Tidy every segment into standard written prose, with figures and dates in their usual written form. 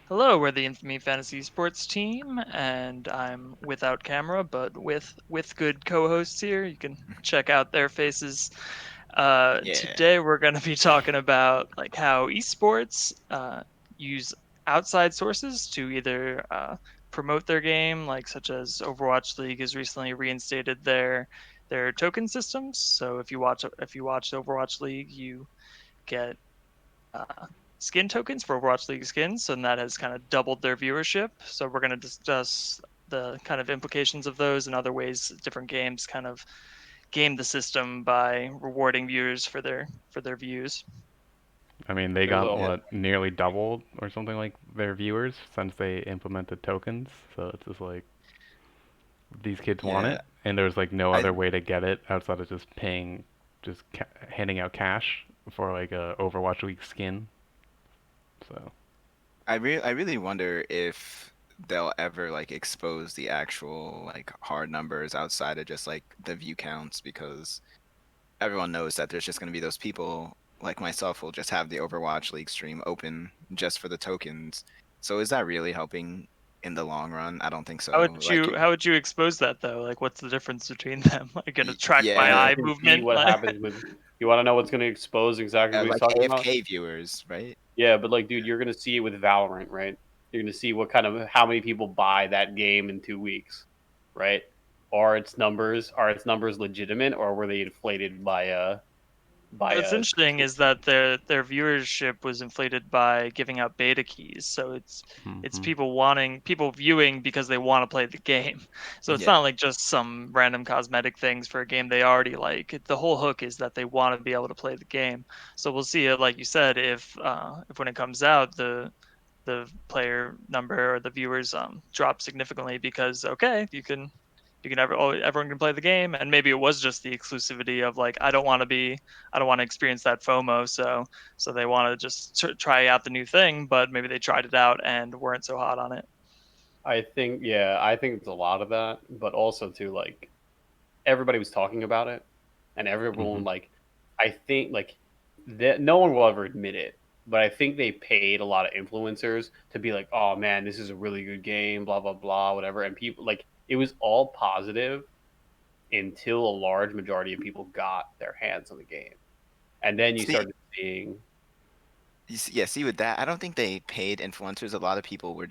Hello, we're the Infamy Fantasy Sports team, and I'm without camera, but with good co-hosts here. You can check out their faces. Yeah. Today we're going to be talking about like how esports use outside sources to either promote their game, like such as Overwatch League has recently reinstated their token systems. So if you watch Overwatch League, you get uh, skin tokens for Overwatch League skins, and that has kind of doubled their viewership. So we're going to discuss the kind of implications of those and other ways different games kind of game the system by rewarding viewers for their views. I mean, they There's got a Yeah. what nearly doubled or something like their viewers since they implemented tokens. So it's just like these kids want Yeah. it, and there's like no I other way to get it outside of just paying, just handing out cash for like a Overwatch League skin. So I really wonder if they'll ever like expose the actual like hard numbers outside of just like the view counts because everyone knows that there's just going to be those people like myself who'll just have the Overwatch League stream open just for the tokens. So is that really helping in the long run? I don't think How so. would Like you how would you expose that though? Like, what's the difference between them? Like, gonna track I my mean, yeah, you eye can see movement? what Like, happens with. You want to know what's going to expose exactly what he's like talking about? AFK viewers, right? Yeah, but like, dude, you're going to see it with Valorant, right? You're going to see what kind of how many people buy that game in 2 weeks, right? Are its numbers legitimate, or were they inflated by what's interesting is that their viewership was inflated by giving out beta keys. So it's hmm people viewing because they want to play the game. So it's Yeah. not like just some random cosmetic things for a game they already like. The whole hook is that they want to be able to play the game. So we'll see it, like you said, if when it comes out the player number or the viewers drop significantly because okay everyone can play the game, and maybe it was just the exclusivity of like I don't want to experience that FOMO, so they want to just try out the new thing, but maybe they tried it out and weren't so hot on it. I think it's a lot of that, but also too like everybody was talking about it, and hmm everyone like I think like that no one will ever admit it, but I think they paid a lot of influencers to be like, oh man, this is a really good game, blah blah blah, whatever, and people like it was all positive until a large majority of people got their hands on the game, and then you See, started seeing. yeah, see with that, I don't think they paid influencers. A lot of people were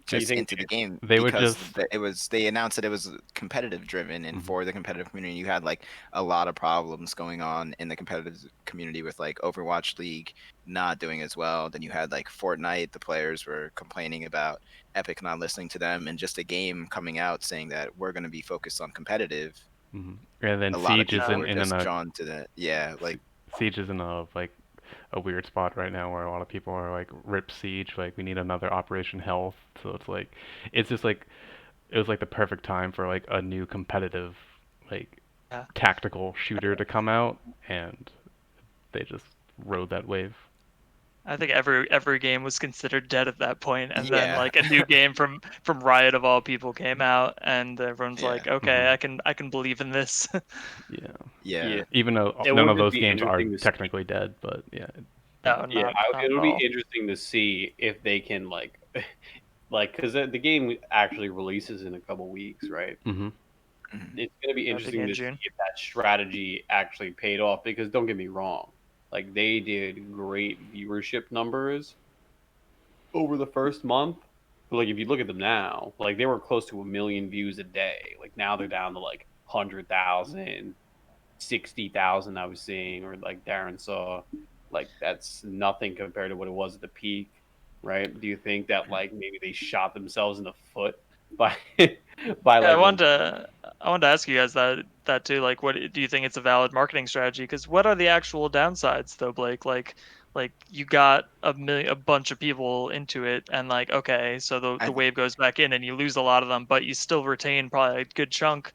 So you just think into the game they would because just it was they announced that it was competitive driven and mhm. for the competitive community you had like a lot of problems going on in the competitive community with like Overwatch League not doing as well. Then you had like Fortnite, the players were complaining about Epic not listening to them and just a game coming out saying that we're going to be focused on competitive. And then A lot of Siege is people Yeah. were in just a drawn to that. Yeah, like Siege is in a like a weird spot right now where a lot of people are like rip Siege, like we need another Operation Health. So it's like it's just like it was like the perfect time for like a new competitive like Yeah, tactical shooter to come out, and they just rode that wave. I think every game was considered dead at that point, and then yeah, like a new game from Riot of all people came out, and everyone's yeah, like, okay, hmm I can believe in this. Yeah. yeah. Yeah, Even though it none would of just those be games are interesting to see. technically dead, but yeah, No, Yeah, not at it'll be all. interesting to see if they can like because the game actually releases in a couple weeks, right? hmm Mhm. It's going to be Yeah, interesting beginning to of see June. if that strategy actually paid off. Because don't get me wrong, like they did great viewership numbers over the first month. But like if you look at them now, like they were close to 1 million views a day. Like now they're down to like 100,000, 60,000. I was seeing, or like Darren saw, like that's nothing compared to what it was at the peak, right? Do you think that like maybe they shot themselves in the foot by by Yeah, like I wanted to ask you guys that too. Like, what do you think it's a valid marketing strategy? Because what are the actual downsides though, Blake? Like you got a bunch of people into it, and like, okay, so I the wave goes back in, and you lose a lot of them, but you still retain probably a good chunk.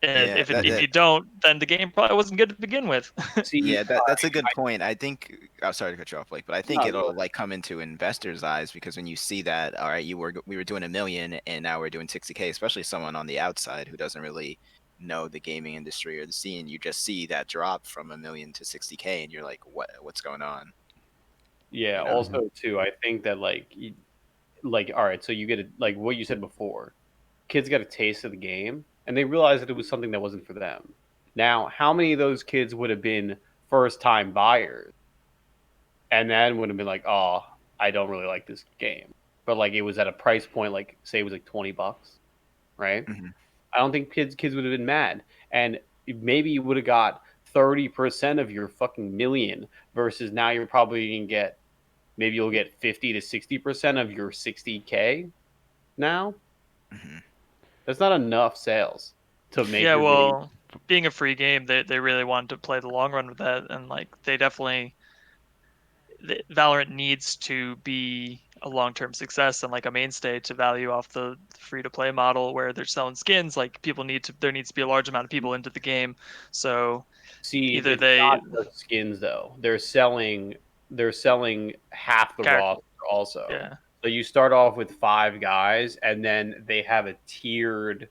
And yeah, if you don't, then the game probably wasn't good to begin with. see? yeah, that's a good point. I think I'm sorry to cut you off, Blake, but I think No, it'll like come into investors' eyes because when you see that, all right, we were doing 1 million and now we're doing 60K, especially someone on the outside who doesn't really know the gaming industry or the scene, you just see that drop from 1 million to 60K and you're like, what's going on? yeah. You know? hmm Also, too, I think that like, all right, so you get like what you said before. Kids got a taste of the game, and they realized that it was something that wasn't for them. Now, how many of those kids would have been first time buyers, and then would have been like, oh, I don't really like this game, but like it was at a price point, like say it was like $20, right? Hmm. I don't think kids would have been mad, and maybe you would have got 30% of your fucking million versus now you're probably gonna get maybe you'll get 50 to 60% of your 60K now. Hmm. That's not enough sales to make Yeah, your game. well, being a free game, they really wanted to play the long run with that, and like they definitely Valorant needs to be a long-term success and like a mainstay to value off the free-to-play model where they're selling skins. Like there needs to be a large amount of people into the game. So See, either it's they not just skins though. They're selling half the character, roster also. yeah, So you start off with 5 guys, and then they have a tiered.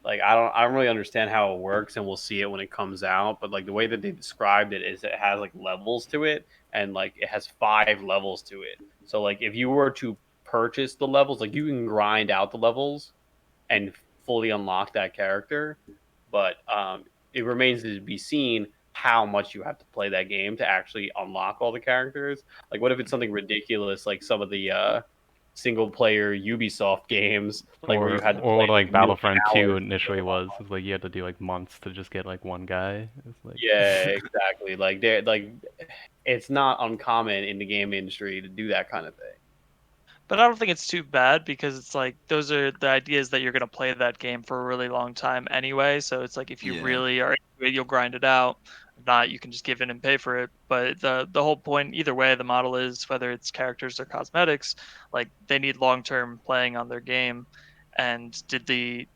Like I don't really understand how it works, and we'll see it when it comes out. But like the way that they described it is it has like levels to it, and like it has 5 levels to it. So like if you were to purchase the levels, like you can grind out the levels and fully unlock that character. But it remains to be seen how much you have to play that game to actually unlock all the characters. Like, what if it's something ridiculous, like some of the single player Ubisoft games, like where you had to Or play what like like a million Battlefront 2 hours to get initially them was. unlocked? It's like you had to do like months to just get like one guy. It's like Yeah, exactly. Like they're like, it's not uncommon in the game industry to do that kind of thing. but I don't think it's too bad because it's like those are the ideas that you're gonna play that game for a really long time anyway. So it's like if you Yeah. really are into it, you'll grind it out. If not, you can just give in and pay for it. But the whole point, either way, the model is whether it's characters or cosmetics, like they need long term playing on their game. And did the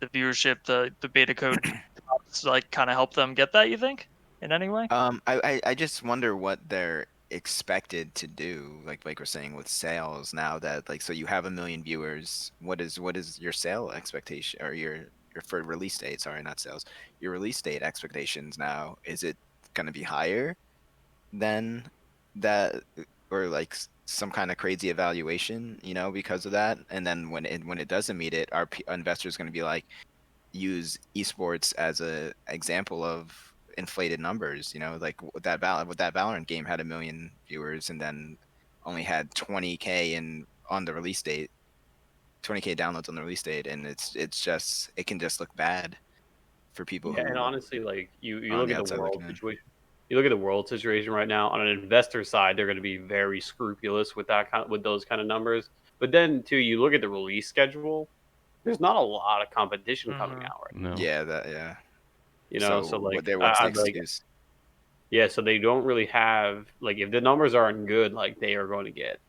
viewership, the beta code drops, like kind of help them get that? You think in any way? I just wonder what they're expected to do, like we're saying with sales now that like so you have 1 million viewers. What is your sale expectation or your for release date? Sorry, not sales. Your release date expectations now. Is it gonna be higher than that or like some kind of crazy evaluation, because of that? And then when it doesn't meet it, our investors gonna be like, use esports as a example of inflated numbers. Like that Valorant game had 1 million viewers and then only had 20K in on the release date, 20K downloads on the release date, and it can just look bad for people Yeah, and who honestly, like you are on look the at the outside world looking in. situation. You look at the world situation right now. On an investor side, they're going to be very scrupulous with with those kind of numbers. But then too, you look at the release schedule. There's not a lot of competition coming Hmm. out right now. no. Yeah. So So like what's the I'd like excuse? yeah, so they don't really have like if the numbers aren't good, like they are going to get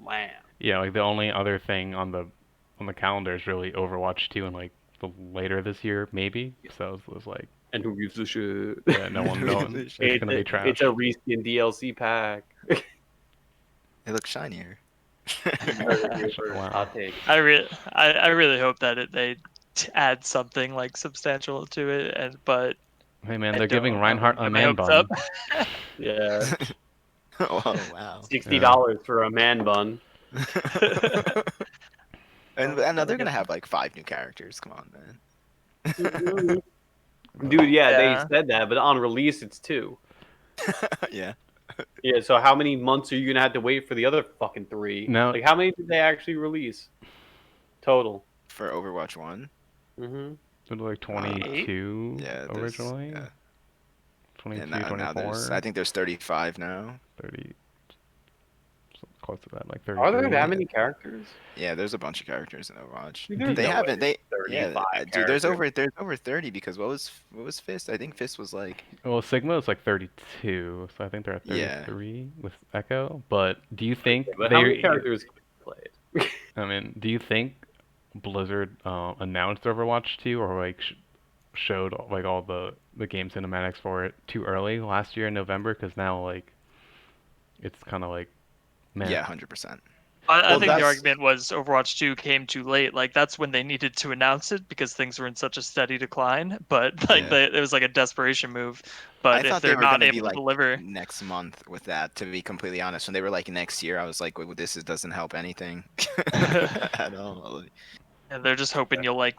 lamb. Yeah, like the only other thing on the calendar is really Overwatch 2 and like the later this year maybe. So it's like And who gives a shit? yeah, no one. It's it's gonna be it's a trash. reskin DLC pack. It looks shinier. You heard it here first. Wow. Hot take. I really hope that they add something like substantial to it, and but Hey man, I they're giving don't. I'm gonna Reinhardt a get my man hopes up. bun. Yeah, Oh wow. Yeah. $60 for a man bun. And now Gonna they're get gonna have like 5 new characters. Come on, Dude, yeah, they yeah. said that, but on release it's 2. man. Yeah. Yeah, so how many months are you gonna have to wait for the other fucking 3? Now, Like, how many did they actually release total? For Overwatch 1. Mm-hmm. it was like Uh, 22 yeah, there's originally. yeah, and 22, now there's I 24, think there's 35 now. 30, something close to that, like Are there 33. that Yeah, many characters? yeah, there's a bunch of characters in Overwatch. Dude, there's Do, They no way haven't there's they yeah, 35 dude, there's characters. over 30 because what was Fist? I think Fist was like well, Sigma is like 32, so I think they're at yeah. 33 with Echo. But do you Okay, think but how many characters can be played? I mean, do you think Blizzard announced Overwatch 2 or like showed like all the game cinematics for it too early last year in November? Because now like it's kind of like meh. Yeah, 100%. I Well, think the that's argument was Overwatch 2 came too late. Like that's when they needed to announce it because things were in such a steady decline. But like Yeah. it was like a desperation move. I But if thought they they're were not gonna be able to like deliver, next month with that. To be completely honest, when they were like next year, I was like, "Well, doesn't help anything at all." and they're just hoping you'll like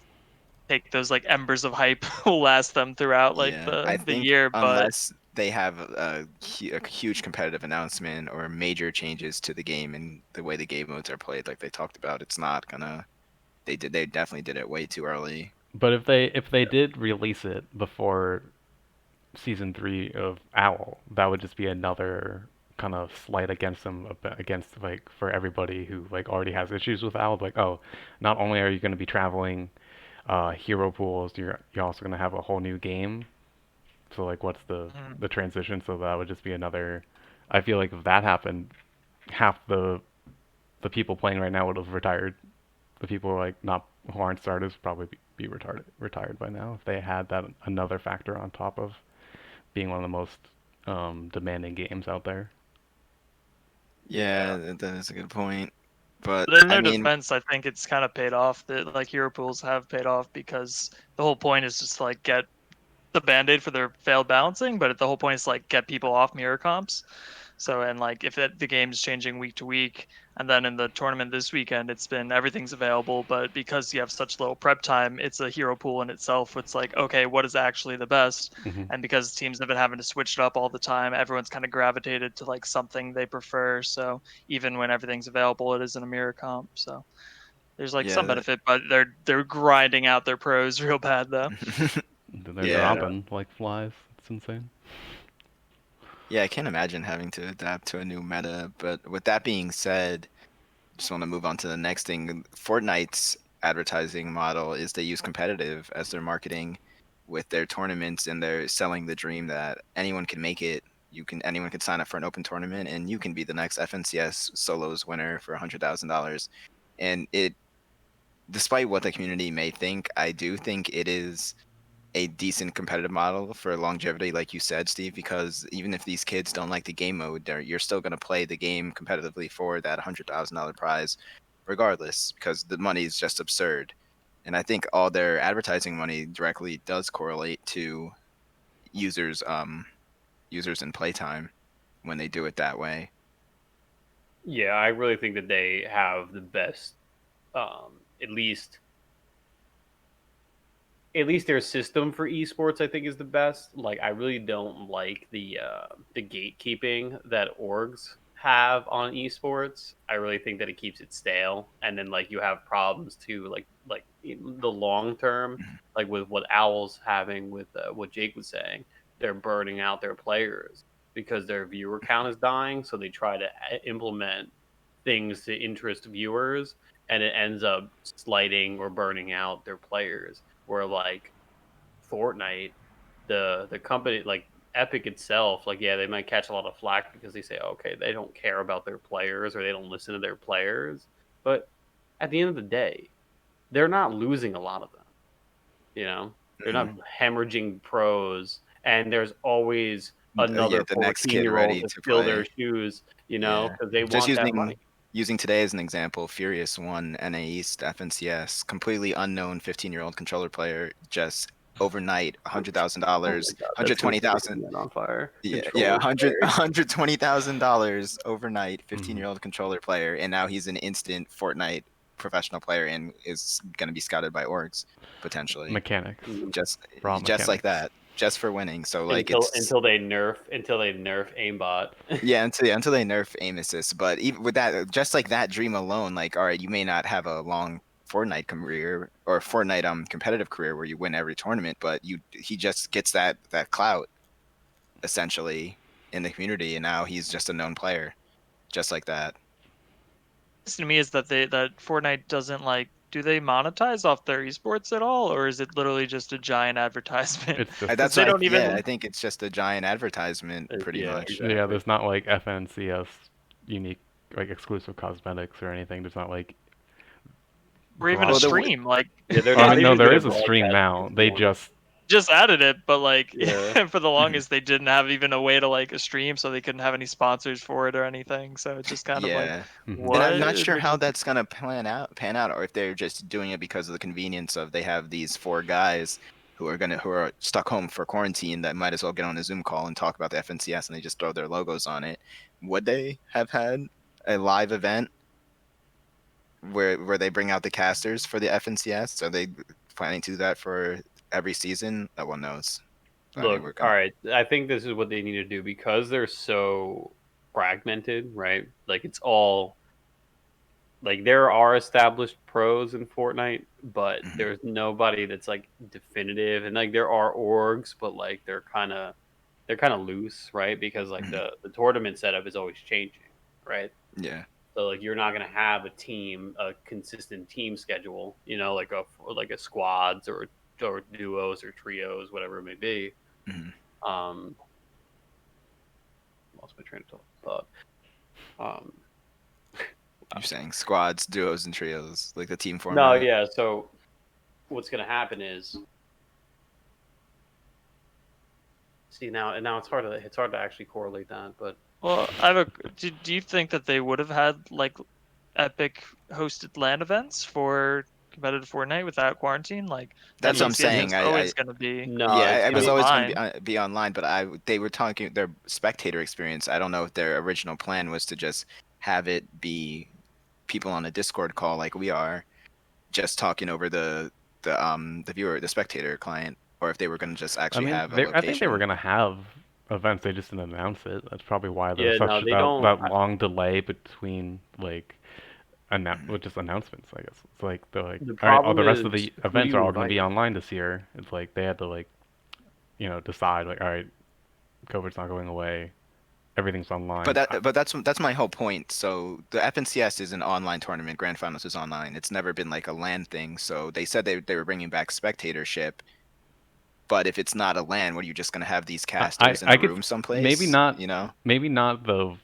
take those like embers of hype will last them throughout like Yeah, I the think year. But unless they have a huge competitive announcement or major changes to the game and the way the game modes are played, like they talked about, it's not gonna. They definitely did it way too early. But if they did release it before season 3 of Owl, that would just be another kind of slight against them, against like for everybody who like already has issues with Owl. Like, oh, not only are you going to be traveling hero pools, you're also going to have a whole new game. So like, what's mm, the transition? So that would just be another. I feel like if that happened, half the people playing right now would have retired. The people like not who aren't starters would probably be retired by now if they had that another factor on top of being one of the most demanding games out there. Yeah, yeah. that is a good point. But in I their mean, defense, I think it's kind of paid off. That like hero pools have paid off because the whole point is just to, like get the band-aid for their failed balancing, but the whole point is to, like get people off mirror comps. So and like if the game's changing week to week, and then in the tournament this weekend, it's been everything's available, but because you have such little prep time, it's a hero pool in itself. It's like okay, what is actually the best? Hmm. And because teams have been having to switch it up all the time, everyone's kind of gravitated to like something they prefer. So even when everything's available, it isn't a mirror comp. So there's like some yeah, benefit, but they're grinding out their pros real bad though. They're yeah, Yeah. dropping like flies. It's insane. yeah. I can't imagine having to adapt to a new meta. But with that being said, just want to move on to the next thing. Fortnite's advertising model is they use competitive as their marketing with their tournaments, and they're selling the dream that anyone can make it. Anyone can sign up for an open tournament, and you can be the next FNCS solos winner for $100,000. And despite what the community may think, I do think it is a decent competitive model for longevity, like you said, Steve, because even if these kids don't like the game mode, you're still going to play the game competitively for that $100,000 prize, regardless, because the money is just absurd. And I think all their advertising money directly does correlate to users, users and playtime when they do it that way. Yeah, I really think that they have the best, at least their system for esports. I think is the best. Like, I really don't like the gatekeeping that orgs have on esports. I really think that it keeps it stale, and then like you have problems too, like in the long term, Mhm. like with what Owl's having with what Jake was saying. They're burning out their players because their viewer count is dying. So they try to implement things to interest viewers, and it ends up slighting or burning out their players. Where like Fortnite, the company like Epic itself, like yeah, they might catch a lot of flack because they say okay, they don't care about their players or they don't listen to their players, but at the end of the day, they're not losing a lot of them. You know, they're Mhm. not hemorrhaging pros, and there's always another Yeah, the next kid 14-year-old ready to to fill their play. shoes. You know, Yeah. because they Just want that money. using today as an example, Furious won NA East FNCS, completely unknown 15-year-old controller player, just overnight Oh my $100,000, god, that's gonna set 120,000. the on fire. Yeah, Controller 120,000 overnight, Hmm. 15-year-old controller player, and now he's an instant Fortnite professional player and is going to be scouted by orgs potentially. Mechanics, players. Just raw just like mechanics. that, just for winning. So like until it's until they nerf aimbot. yeah, until they nerf aim assist. But even with that, just like that dream alone, like all right, you may not have a long Fortnite career or Fortnite competitive career where you win every tournament, but he just gets that clout essentially in the community, and now he's just a known player, just like that. To me is that that Fortnite doesn't like do they monetize off their esports at all, or is it literally just a giant advertisement? It's just Because That's they why, don't yeah, I even think it's just a giant advertisement, pretty Yeah, much. yeah. exactly. There's not like FNCS unique like exclusive cosmetics or anything. There's not like or even a Well, broad. the stream like Yeah, they're Oh not. They no, just do there their is a stream broadcast now. They more. just just added it, but like Yeah. for the longest they didn't have even a way to like stream, so they couldn't have any sponsors for it or anything. So it's just kind of like, Yeah. Mhm. And what? I'm not sure They're how just that's gonna pan out, or if they're just doing it because of the convenience of they have these four guys who are stuck home for quarantine that might as well get on a Zoom call and talk about the FNCS, and they just throw their logos on it. Would they have had a live event where they bring out the casters for the FNCS? Are they planning to do that for every season? No one knows. I mean, Look, we're all gonna. right. I think this is what they need to do because they're so fragmented, right? Like it's all like there are established pros in Fortnite, but Mhm. there's nobody that's like definitive. And like there are orgs, but like they're kind of loose, right? Because like Mhm. the tournament setup is always changing, right? Yeah. So like you're not gonna have a consistent team schedule, like a squads or duos or trios, whatever it may be. Mhm. Um, lost my train of thought. Um, You're saying squads, duos, and trios, like the team no, format. yeah. So what's gonna happen is, see now it's hard to actually correlate that, but well, I have a. Do you think that they would have had like Epic hosted LAN events for competitive Fortnite without quarantine? Like That's what I'm FNCS saying. is always going to be no, Yeah, it's I gonna was be always going online. to be online, but they were talking their spectator experience. I don't know if their original plan was to just have it be people on a Discord call like we are, just talking over the spectator client, or if they were going to just I actually mean, have a I think they were location. gonna have events. They just didn't announce it. That's probably why there was yeah. such No, they don't. that long delay between like Mhm. with just announcements. I guess it's like they're like, The all right, all problem the rest of is the who do events are you all gonna be invite? online this year. It's like they had to like decide like, all right, COVID's not going away. Everything's online. But that's my whole point. So the FNCS is an online tournament. Grand Finals is online. It's never been like a LAN thing. So they said they were bringing back spectatorship. But if it's not a LAN, what are you just gonna have these casters in I a could room maybe someplace? not You know, maybe not the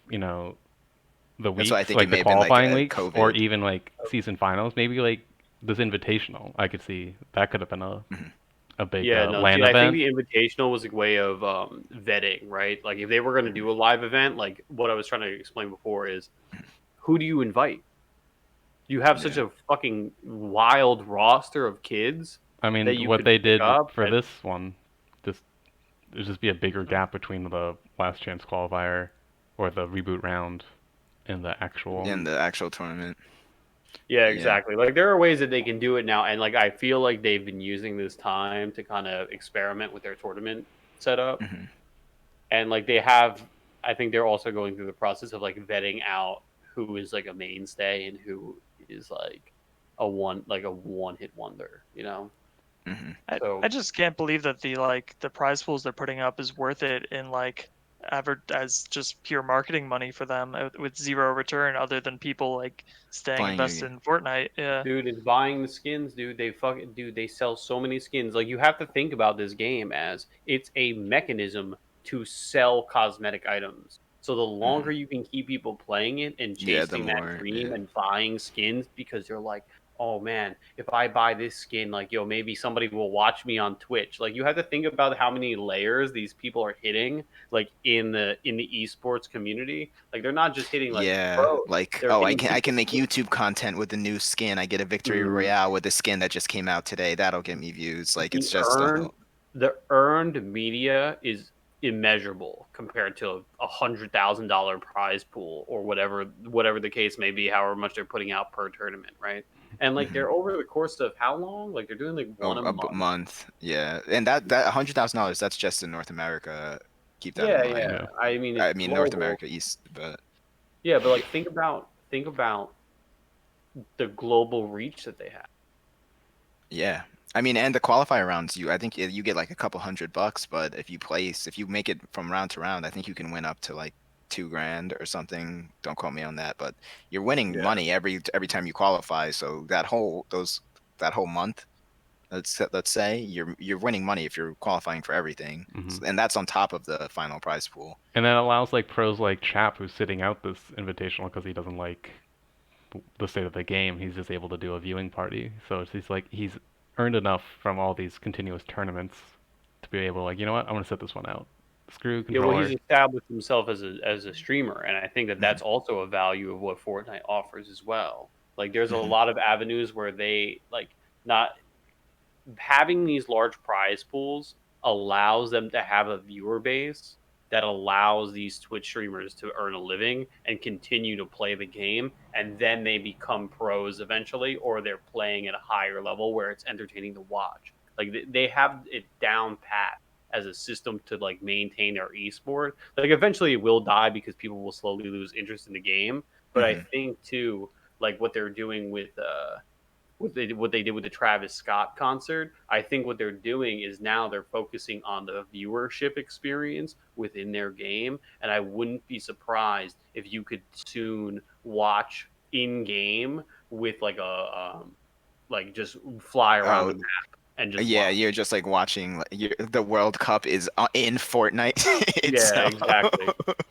the that's why I weeks think it like the may have been like qualifying a weeks or COVID. even like season finals. Maybe like this invitational. I could see that could have been Mhm. a big Yeah, no, LAN see, I think event. the invitational was a way of vetting, right? Like if they were going to do a live event, like what I was trying to explain before is who do you invite? You have such Yeah. a fucking wild roster of kids I that mean, you what could they pick did up. for this one, just there's just be a bigger gap between the last chance qualifier or the reboot round and the actual. In the actual tournament. Yeah, Yeah. exactly. Like there are ways that they can do it now, and like I feel like they've been using this time to kind of experiment with their tournament setup, Hmm. and like they have. I think they're also going through the process of like vetting out who is like a mainstay and who is like a one hit wonder, you know. Hmm. I So just can't believe that the prize pools they're putting up is worth it in like as just pure marketing money for them with zero return other than people like staying Playing invested again. in Fortnite. Yeah. dude, it's buying the skins, dude. They sell so many skins. Like you have to think about this game as it's a mechanism to sell cosmetic items. So the longer Hmm. you can keep people playing it and Yeah. The chasing that more. dream Yeah. and buying skins because you're like, oh man, if I buy this skin, like yo, maybe somebody will watch me on Twitch. Like you have to think about how many layers these people are hitting, like in the esports community. Like they're not just hitting like Yeah. pros, Like, they're oh, hitting I people. can make YouTube content with the new skin. I get a victory Mhm. royale with the skin that just came out today. That'll get me views. Like, the it's just a earned whole. the earned media is immeasurable compared to $100,000 prize pool or whatever the case may be, however much they're putting out per tournament, right? And like Hmm. they're over the course of how long? Like they're doing like one a month. Month. Yeah. And that $100,000. That's just in North America. Keep that in Yeah, mind. yeah. Yeah. I mean I it's mean North global. America East, but Yeah, but like think about the global reach that they have. yeah. I mean, and the qualifier rounds, I think you get like a couple $100, but if you make it from round to round, I think you can win up to like 2 grand or something. Don't quote me on that, but you're winning Yeah. money every time you qualify. So that whole month, let's say you're winning money if you're qualifying for everything, Hmm. and that's on top of the final prize pool. And that allows like pros like Chap who's sitting out this invitational because he doesn't like the state of the game. He's just able to do a viewing party. So it's he's like he's earned enough from all these continuous tournaments be able to like, you know what, I'm gonna set this one out. Screw Yeah, well, he's controller. established himself as a streamer, and I think that Mhm. that's also a value of what Fortnite offers as well. Like, there's a Mhm. lot of avenues where they like not having these large prize pools allows them to have a viewer base that allows these Twitch streamers to earn a living and continue to play the game, and then they become pros eventually, or they're playing at a higher level where it's entertaining to watch. Like they have it down pat as a system to like maintain their esport. Like eventually it will die because people will slowly lose interest in the game. But I Mhm. think too, like what they're doing with what they did with the Travis Scott concert. I think what they're doing is now they're focusing on the viewership experience within their game, and I wouldn't be surprised if you could soon watch in game with like like just fly around Oh, the map and just yeah, watch. you're just like watching the World Cup is in Fortnite Yeah, itself. exactly.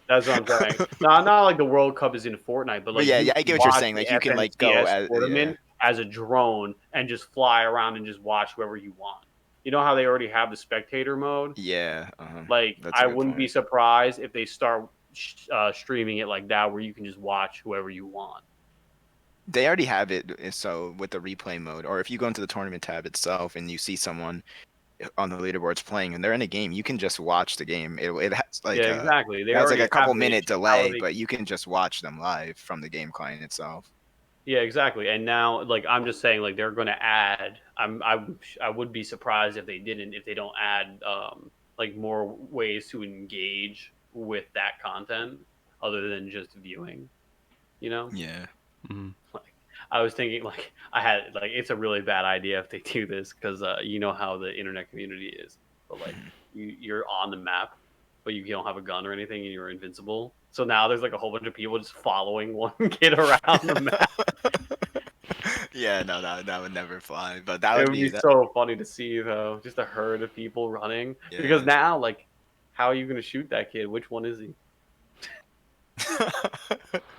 That's what I'm saying. No, not like the World Cup is in Fortnite, but But like yeah, you yeah, I can get what you're watch saying. the Like you can like go FNCS as yeah. tournament as a drone and just fly around and just watch whoever you want. You know how they already have the spectator mode? Yeah, Like, that's a I good wouldn't be point. surprised if they start streaming it like that, where you can just watch whoever you want. They already have it, so with the replay mode, or if you go into the tournament tab itself and you see someone on the leaderboards playing and they're in a game, you can just watch the game. Yeah, exactly. They it has like already a have couple it. It's minute just how delay, they. but you can just watch them live from the game client itself. Yeah, exactly. And now, like, I'm just saying, like, they're going to add. I would be surprised if they didn't, if they don't add, like, more ways to engage with that content other than just viewing. You know, Yeah. Mhm. like, I was thinking, like, I had, like, it's a really bad idea if they do this because you know how the internet community is. But like, Mhm. you're on the map, but you don't have a gun or anything, and you're invincible. So now there's like a whole bunch of people just following one kid around the map. Yeah, no, that would never fly. But that It would would be be that. so funny to see though, just a herd of people running. Because Yeah. now, like, how are you going to shoot that kid? Which one is he?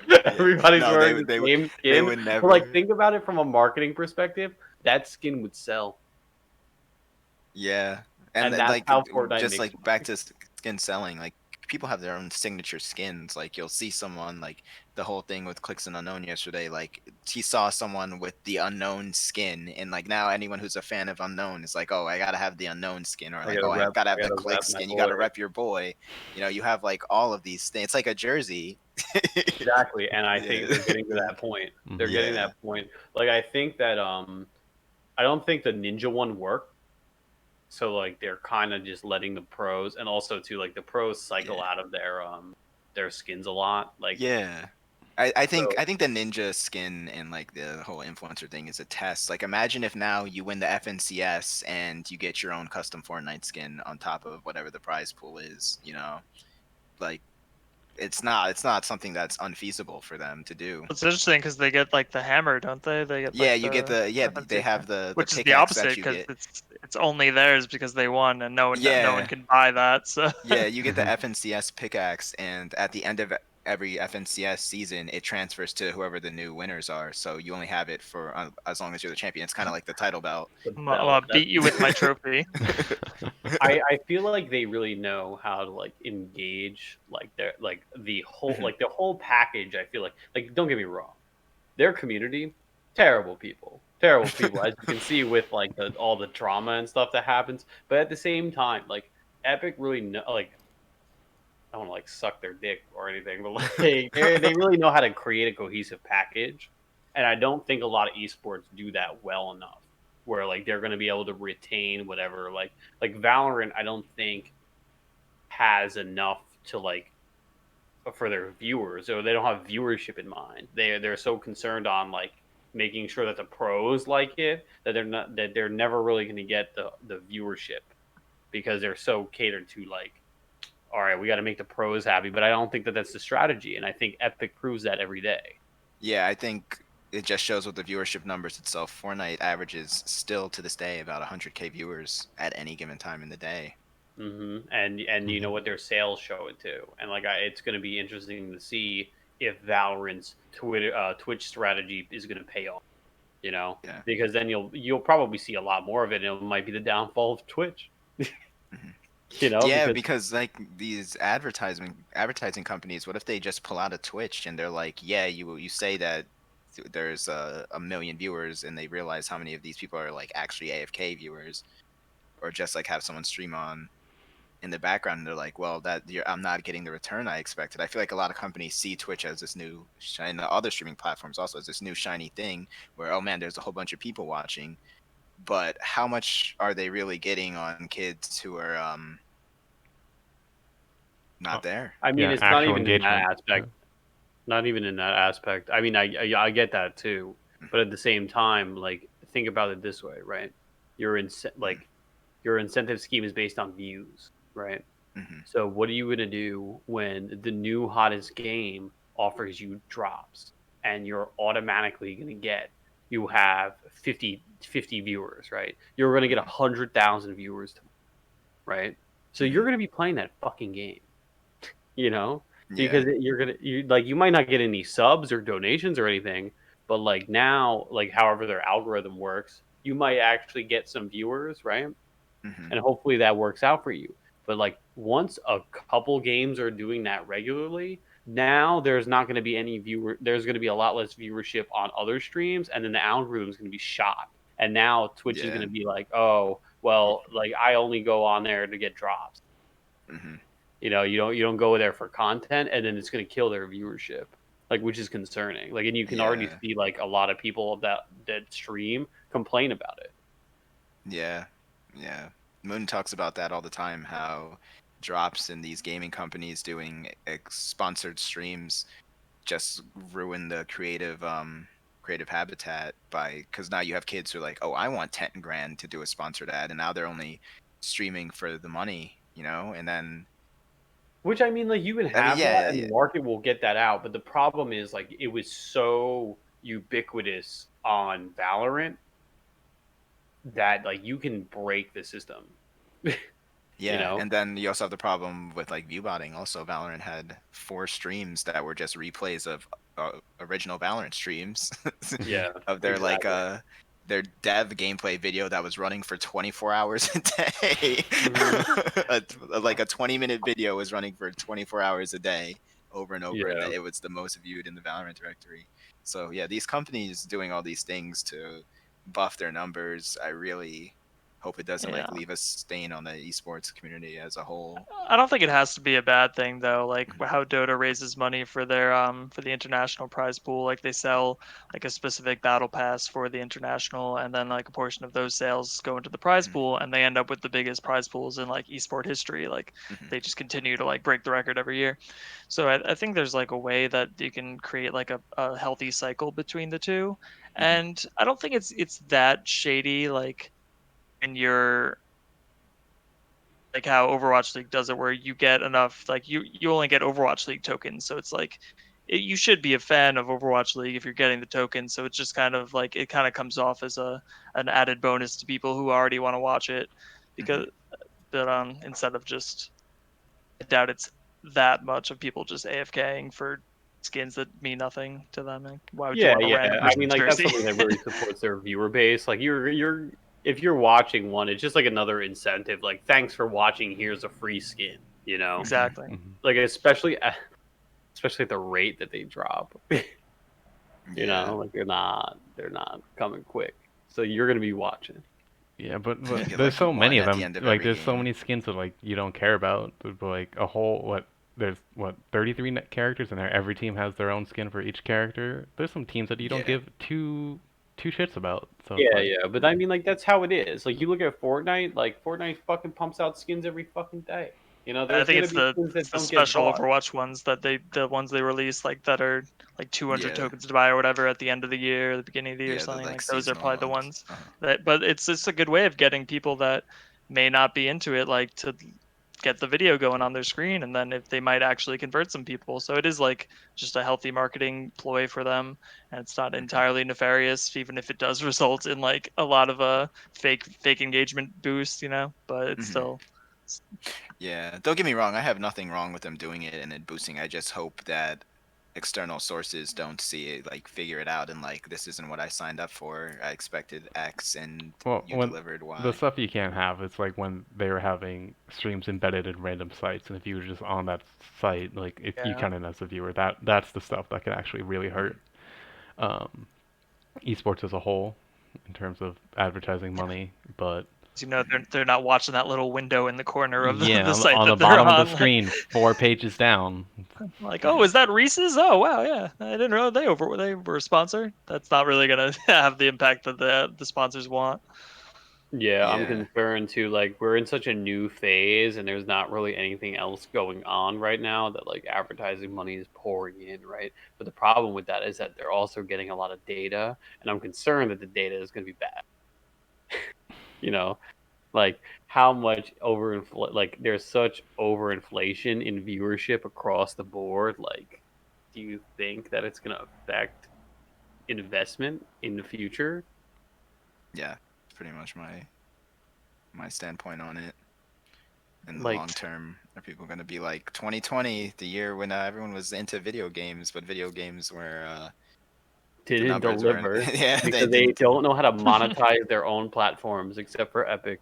Yeah. Everybody's No, wearing the same they skin. would But like, never. think about it from a marketing perspective. That skin would sell, Yeah. And and then, that's like how Fortnite just makes like back money. to skin selling, like people have their own signature skins. Like you'll see someone like the whole thing with Clicks and Unknown yesterday. Like he saw someone with the unknown skin, and like now anyone who's a fan of Unknown is like, oh, I gotta have the unknown skin, or like, oh, I gotta I have the gotta Click rep my skin. You boy. gotta rep your boy. You know, you have like all of these things. It's like a jersey. Exactly, and I think Yeah. they're getting to that point. They're Mhm. getting Yeah. that point. Like, I think that I don't think the Ninja one worked. So like they're kind of just letting the pros, and also too like the pros cycle Yeah. out of their skins a lot. Like Yeah. I so, think the ninja skin and like the whole influencer thing is a test. Like imagine if now you win the FNCS and you get your own custom Fortnite skin on top of whatever the prize pool is, you know? Like it's not something that's unfeasible for them to do. It's interesting because they get like the hammer, don't they? They get Yeah, like you get the they FNC, have the which is the pickaxe opposite that you because get. it's only theirs because they won and no one Yeah. can buy that. So Yeah, you get the Mhm. FNCS pickaxe, and at the end of every FNCS season, it transfers to whoever the new winners are. So you only have it for as long as you're the champion. It's kind of like the title belt. the I'm belt. gonna beat you with my trophy. I feel like they really know how to like engage like their like Mhm. the whole package. I feel like don't get me wrong, their community, terrible people, as you can see with like all the drama and stuff that happens. But at the same time, like Epic really know like I don't want to like suck their dick or anything, but like they really know how to create a cohesive package, and I don't think a lot of esports do that well enough. Where like they're going to be able to retain whatever like Valorant, I don't think has enough to like for their viewers, or they don't have viewership in mind. They're so concerned on like making sure that the pros like it that they're never really going to get the viewership because they're so catered to like all right, we got to make the pros happy. But I don't think that that's the strategy, and I think Epic proves that every day. Yeah, I think it just shows with the viewership numbers itself. Fortnite averages still to this day about 100K viewers at any given time in the day. And you know Mhm. what their sales show it too, and like it's going to be interesting to see if Valorant's Twitch strategy is going to pay off. You know, Yeah. because then you'll probably see a lot more of it, and it might be the downfall of Twitch. You know, Yeah, because like these advertising companies, what if they just pull out a Twitch and they're like, yeah, you say that there's a million viewers, and they realize how many of these people are like actually AFK viewers, or just like have someone stream on in the background, and they're like, well, I'm not getting the return I expected. I feel like a lot of companies see Twitch as this new, and the other streaming platforms also as this new shiny thing where, oh man, there's a whole bunch of people watching, but how much are they really getting on kids who are not there? I mean, Yeah, it's not actual even in that engagement. Yeah. aspect. Not even in that aspect. I mean, I get that too, but at the same time, like think about it this way, right? Your Mhm, your incentive scheme is based on views, right? mhm, So what are you gonna do when the new hottest game offers you drops and you're automatically gonna get you have 50 viewers, right? You're gonna get mhm, 100,000 viewers, right? So you're mhm. gonna be playing that fucking game, you know, Yeah. because you might not get any subs or donations or anything, but like now, like however their algorithm works, you might actually get some viewers, right? Mhm, And hopefully that works out for you. But like once a couple games are doing that regularly, now there's not going to be any viewer. There's going to be a lot less viewership on other streams, and then the algorithm is going to be shot. And now Twitch is going yeah. to be like, oh, well, like I only go on there to get drops. Mhm, You know, you don't go there for content, and then it's going to kill their viewership, like which is concerning. Like, and you can already yeah. see like a lot of people that stream complain about it. Yeah. Yeah. Moon talks about that all the time, how drops in these gaming companies doing sponsored streams just ruin the creative habitat, by because now you have kids who are like, oh, I want 10 grand to do a sponsored ad, and now they're only streaming for the money, and then Which I mean, like you can I mean, have that, yeah, and the yeah, market will get that out. But the problem is, like, it was so ubiquitous on Valorant that like you can break the system. You yeah, know? and then you also have the problem with like viewbotting. Also, Valorant had 4 streams that were just replays of original Valorant streams Yeah, of their exactly. their dev gameplay video that was running for 24 hours a day. Hmm. Like a 20-minute video was running for 24 hours a day over and over, and Yeah, it was the most viewed in the Valorant directory. So yeah, these companies doing all these things to buff their numbers, I really hope it doesn't like Yeah. leave a stain on the esports community as a whole. I don't think it has to be a bad thing though. Like Mhm, how Dota raises money for their for the international prize pool. Like they sell like a specific battle pass for the international, and then like a portion of those sales go into the prize mhm, pool, and they end up with the biggest prize pools in like esport history. Like mhm, they just continue to like break the record every year. So I think there's like a way that you can create like a healthy cycle between the two, mhm, and I don't think it's that shady. Like when you're like how Overwatch League does it, where you get enough, like you only get Overwatch League tokens, so it's like you should be a fan of Overwatch League if you're getting the tokens. So it's just kind of like it kind of comes off as a an added bonus to people who already want to watch it, mhm. because but instead of just I doubt it's that much of people just AFKing for skins that mean nothing to them. Like, why would you yeah, want a yeah. random I person's mean, like that's jersey? something that really supports their viewer base. Like you're if you're watching one, it's just like another incentive. Like, thanks for watching. Here's a free skin. You know, Mhm. Exactly. Hmm. like especially at the rate that they drop. You Yeah. know, like they're not coming quick. So you're gonna be watching. Yeah, but You get there's like so one many of at the them. end of Like every there's so game. many skins that like you don't care about. But, like a whole what there's what 33 characters in there. Every team has their own skin for each character. There's some teams that you don't Yeah. give two shits about. So it's Yeah, like yeah, but I mean, like that's how it is. Like you look at Fortnite, like Fortnite fucking pumps out skins every fucking day. You know, I there's think gonna it's be the skins it's that the don't get special bought. Overwatch ones that the ones they release like that are like 200 Yeah. tokens to buy or whatever at the end of the year, the beginning of the year, or Yeah, the something like like those are seasonal probably the ones. ones Uh-huh. that. But it's just a good way of getting people that may not be into it like to get the video going on their screen, and then if they might actually convert some people. So it is like just a healthy marketing ploy for them, and it's not Mhm, entirely nefarious, even if it does result in like a lot of fake engagement boost, but it's mhm. still. Yeah. Don't get me wrong. I have nothing wrong with them doing it and it boosting. I just hope that external sources don't see it, like figure it out, and like this isn't what I signed up for. I expected X, and Well, you when delivered the Y. stuff you can't have, it's like when they were having streams embedded in random sites, and if you were just on that site, like if you Yeah. count in as a viewer, that's the stuff that can actually really hurt um, esports as a whole in terms of advertising money. But They're not watching that little window in the corner of yeah, the site on the that they're bottom of the on. screen, 4 pages down. Like, oh, is that Reese's? Oh, wow, yeah. I didn't know they were a sponsor. That's not really gonna have the impact that the sponsors want. Yeah, I'm Yeah, concerned too. Like we're in such a new phase, and there's not really anything else going on right now that like advertising money is pouring in, right? But the problem with that is that they're also getting a lot of data, and I'm concerned that the data is going to be bad. You know, like how much like there's such overinflation in viewership across the board. Like, do you think that it's going to affect investment in the future? yeah, pretty much my standpoint on it. In the Like, long term, are people going to be like 2020, the year when everyone was into video games, but video games were the didn't numbers weren't. deliver Yeah, they because they didn't. don't know how to monetize their own platforms except for Epic.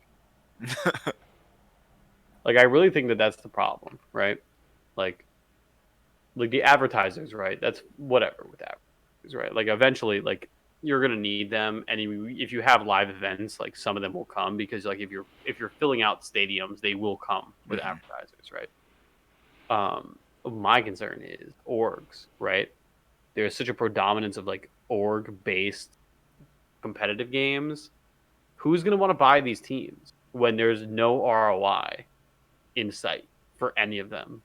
Like, I really think that that's the problem, right? Like, like the advertisers, right? That's whatever with advertisers, right? Like, eventually, like you're gonna need them, and if you have live events, like some of them will come because like if you're filling out stadiums, they will come with Hmm. advertisers, right? My concern is orgs, right? There's such a predominance of like org based competitive games. Who's going to want to buy these teams when there's no ROI in sight for any of them?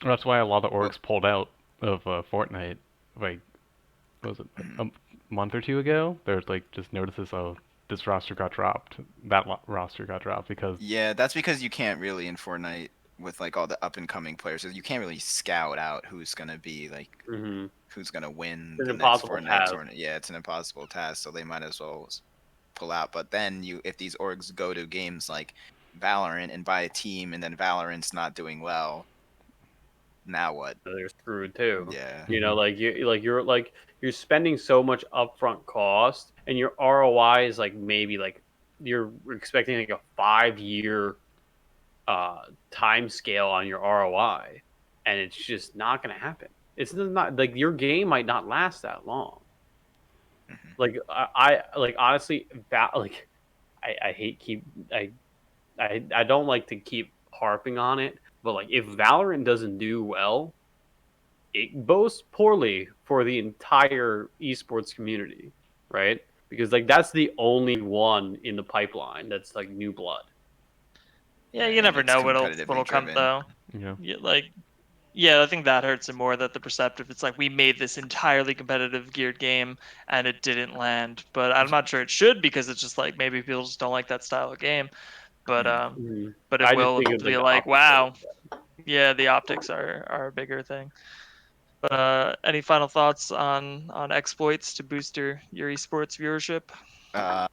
That's why a lot of Well, orgs pulled out of Fortnite. Like, what was it, mhm. a month or two ago? There's like just notices, oh, this roster got dropped, that roster got dropped because Yeah, that's because you can't really in Fortnite with like all the up and coming players. You can't really scout out who's gonna be like Mm-hmm. who's gonna win It's the an next impossible Fortnite task. tournament. Yeah, it's an impossible task, so they might as well pull out. But then if these orgs go to games like Valorant and buy a team, and then Valorant's not doing well, now what? They're screwed too. Yeah. You know, mhm. you're spending so much upfront cost, and your ROI is like maybe like you're expecting like a 5 year time scale on your ROI, and it's just not going to happen. It's not like your game might not last that long. Hmm. Like I like honestly that like I hate keep I don't like to keep harping on it, but like if Valorant doesn't do well, it bodes poorly for the entire esports community, right? Because like that's the only one in the pipeline that's like new blood. Yeah, Yeah, you and never it's know competitively what'll come driven. though. You know, Yeah, like yeah, I think that hurts it more that the perceptive. It's like we made this entirely competitive geared game and it didn't land. But I'm not sure it should because it's just like maybe people just don't like that style of game. But Mm. um, Mhm. but it I just will if think people it's like be the like, optics of wow, it. yeah, the optics are a bigger thing. But any final thoughts on exploits to boost your esports viewership? Uh,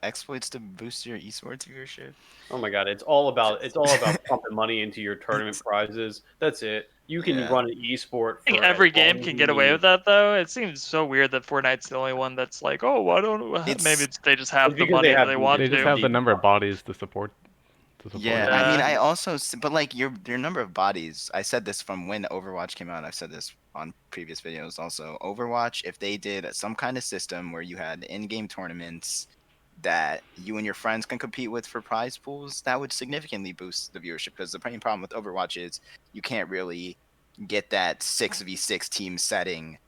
exploits to boost your esports viewership. Oh my god, it's all about pumping money into your tournament prizes. That's it. You can Yeah, run an esport I think for as every game long as can you get away need. with that though. It seems so weird that Fortnite's the only one that's like, oh, why don't maybe it's they just It's have the because they money that have they they want just the to. have the deep number of pockets. bodies to support yeah. it. I mean, Yeah. I also but like your number of bodies. I said this from when Overwatch came out. I've said this on previous videos also. Overwatch, if they did some kind of system where you had in-game tournaments that you and your friends can compete with for prize pools, that would significantly boost the viewership. Because the main problem with Overwatch is you can't really get that 6v6 team setting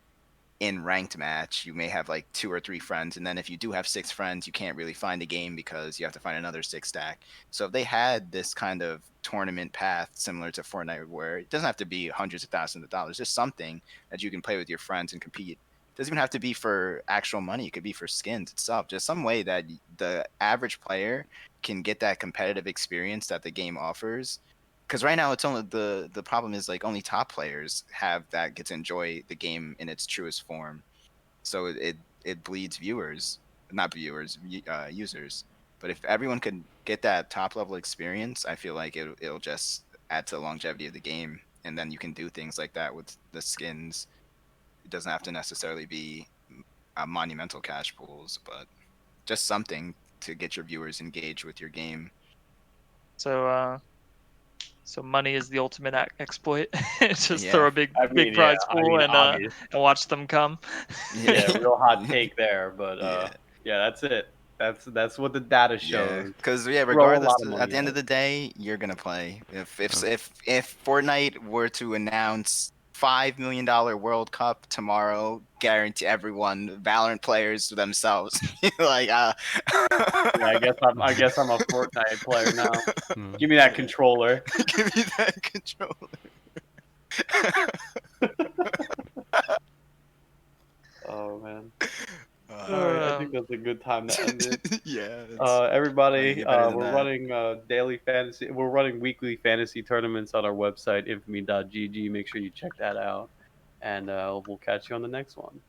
in ranked match. You may have like 2 or 3 friends, and then if you do have 6 friends, you can't really find a game because you have to find another 6 stack. So if they had this kind of tournament path similar to Fortnite, where it doesn't have to be hundreds of thousands of dollars, just something that you can play with your friends and compete. It doesn't even have to be for actual money. It could be for skins itself. Just some way that the average player can get that competitive experience that the game offers, because right now it's only the problem is like only top players have that get to enjoy the game in its truest form. So it bleeds viewers, not viewers, users. But if everyone could get that top level experience, I feel like it'll just add to the longevity of the game and then you can do things like that with the skins. It doesn't have to necessarily be monumental cash pools, but just something to get your viewers engaged with your game. So so money is the ultimate exploit. Just Yeah. throw a big I big mean, yeah, prize pool obvious. and watch them come. Yeah, real hot take there, but Yeah. yeah, that's it. That's what the data Yeah, shows. because yeah, Throw a regardless, lot of at money the at end it. of the day, you're gonna play. Yeah. If Fortnite were to announce $5 million World Cup tomorrow, guarantee everyone Valorant players themselves like Yeah, I guess I'm a Fortnite player now. Mm. Give me that yeah. controller. Give me that controller. Oh man. All right, I think Um, that's a good time to end it. Yeah, it's not gonna Everybody, get better than we're that. running daily fantasy. We're running weekly fantasy tournaments on our website, infamy.gg. Make sure you check that out, and we'll catch you on the next one.